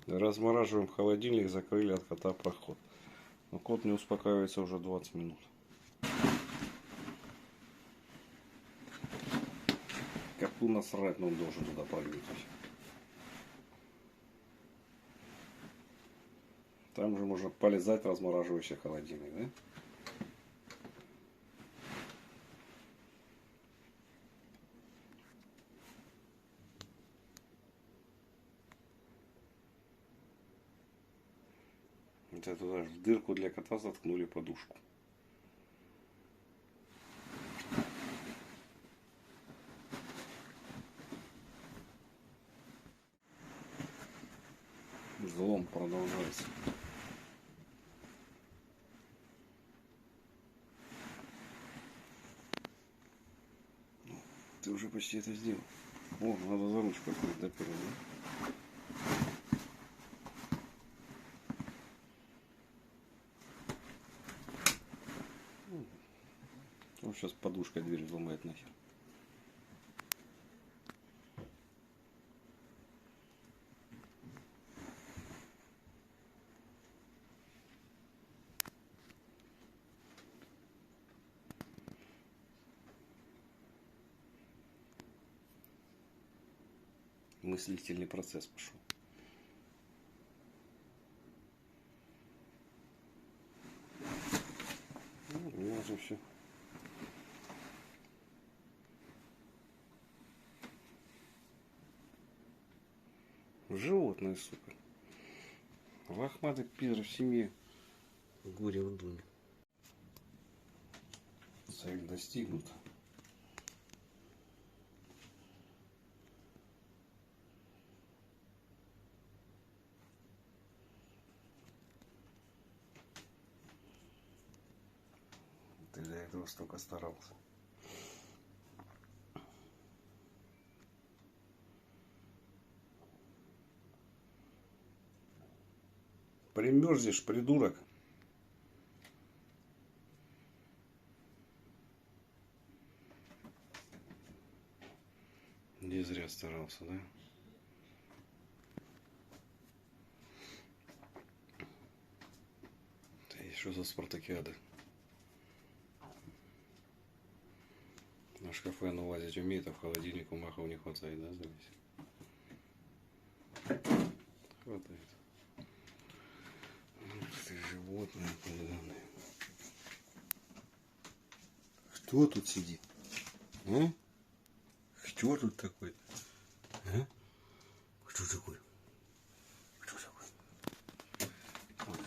Размораживаем холодильник, закрыли от кота проход. Но кот не успокаивается уже 20 минут. Коту насрать, но он должен туда прыгнуть. Там же можно полезать в размораживающий холодильник, да? Это туда в дырку для кота заткнули подушку. Взлом продолжается. Ты уже почти это сделал. О, надо за ручку открыть до первого. Он сейчас подушкой дверь взломает нахер. Мыслительный процесс пошел. Ну, у меня же все. Животное, сука. Лохматый пидор в семье. Горе в доме. Цель достигнута. Ты для этого столько старался. Примерзнешь, придурок. Не зря старался, да? Да что за спартакиада? На шкафы оно лазить умеет, а в холодильнику махов не хватает, да, здесь? Хватает. Ты животное поганое. Кто тут сидит? А? Кто тут такой? А? Кто такой? Кто такой? Вот,